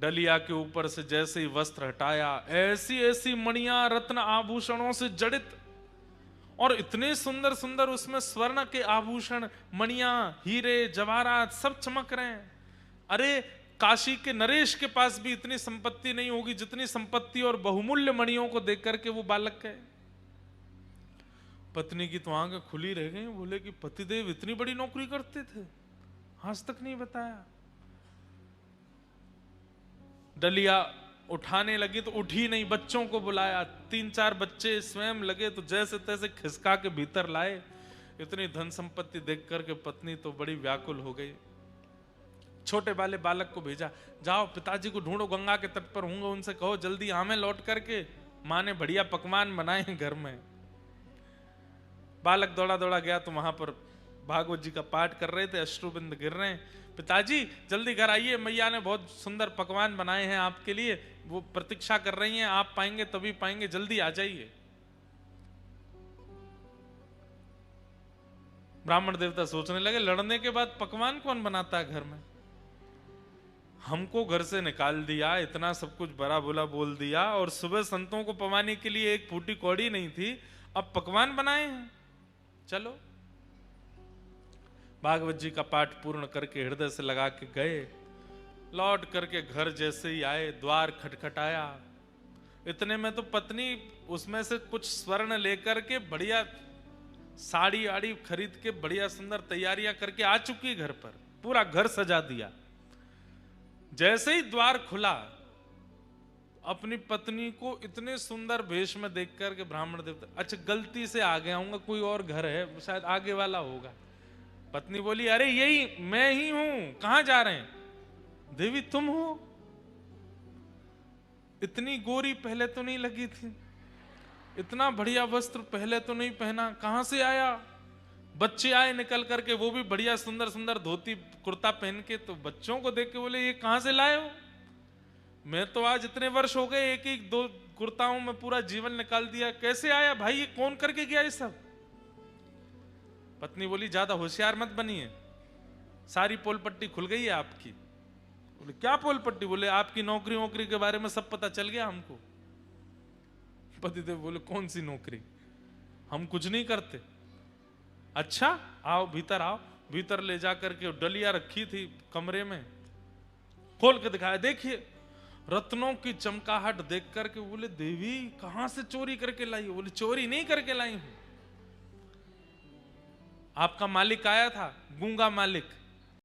डलिया के ऊपर से जैसे ही वस्त्र हटाया, ऐसी ऐसी मणियां रत्न आभूषणों से जड़ित, और इतने सुंदर सुंदर उसमें स्वर्ण के आभूषण, मणियां, हीरे जवाहरात सब चमक रहे हैं। अरे काशी के नरेश के पास भी इतनी संपत्ति नहीं होगी जितनी संपत्ति और बहुमूल्य मणियों को देख करके वो बालक गए। पत्नी की तो आंखें खुली रह गई, बोले कि पतिदेव इतनी बड़ी नौकरी करते थे, आज तक नहीं बताया। डलिया उठाने लगी तो उठी नहीं, बच्चों को बुलाया, 3-4 बच्चे स्वयं लगे तो जैसे तैसे खिसका के भीतर लाए। इतनी धन संपत्ति देख करके पत्नी तो बड़ी व्याकुल हो गई। छोटे वाले बालक को भेजा, जाओ पिताजी को ढूंढो, गंगा के तट पर होंगे, उनसे कहो जल्दी हमें लौट करके, माँ ने बढ़िया पकवान बनाए हैं घर में। बालक दौड़ा दौड़ा गया तो वहां पर भागवत जी का पाठ कर रहे थे, अश्रुबिंद गिर रहे हैं। पिताजी जल्दी घर आइए, मैया ने बहुत सुंदर पकवान बनाए हैं आपके लिए, वो प्रतीक्षा कर रही हैं, आप पाएंगे तभी पाएंगे, जल्दी आ जाइए। ब्राह्मण देवता सोचने लगे, लड़ने के बाद पकवान कौन बनाता है घर में? हमको घर से निकाल दिया, इतना सब कुछ बड़ा बुरा बोल दिया, और सुबह संतों को पवाने के लिए एक फूटी कौड़ी नहीं थी, अब पकवान बनाए हैं। चलो भागवत जी का पाठ पूर्ण करके हृदय से लगा के गए। लौट करके घर जैसे ही आए, द्वार खटखटाया, इतने में तो पत्नी उसमें से कुछ स्वर्ण लेकर के बढ़िया साड़ी आड़ी खरीद के बढ़िया सुंदर तैयारियां करके आ चुकी है घर पर, पूरा घर सजा दिया। जैसे ही द्वार खुला, अपनी पत्नी को इतने सुंदर वेश में देख करके ब्राह्मण देवता, अच्छा गलती से आ गया हूँ, कोई और घर है शायद आगे वाला होगा। पत्नी बोली, अरे यही मैं ही हूं, कहां जा रहे हैं? देवी तुम हो? इतनी गोरी पहले तो नहीं लगी थी, इतना बढ़िया वस्त्र पहले तो नहीं पहना, कहां से आया? बच्चे आए निकल करके, वो भी बढ़िया सुंदर सुंदर धोती कुर्ता पहन के, तो बच्चों को देख के बोले, ये कहां से लाए हो? मैं तो आज इतने वर्ष हो गए, एक एक 2 कुर्ताओं में पूरा जीवन निकाल दिया, कैसे आया भाई, ये कौन करके गया ये सब? पत्नी बोली, ज्यादा होशियार मत बनिए, सारी पोल पट्टी खुल गई है आपकी। बोले क्या पोल पट्टी? बोले आपकी नौकरी वोकरी के बारे में सब पता चल गया हमको। पतिदेव बोले, कौन सी नौकरी, हम कुछ नहीं करते। अच्छा आओ भीतर आओ। भीतर ले जाकर के डलिया रखी थी कमरे में, खोल के दिखाया, देखिए रत्नों की चमकाहट देख करके बोले, देवी कहां से चोरी करके लाई हो? बोले चोरी नहीं करके लाई हूं, आपका मालिक आया था, गूंगा मालिक,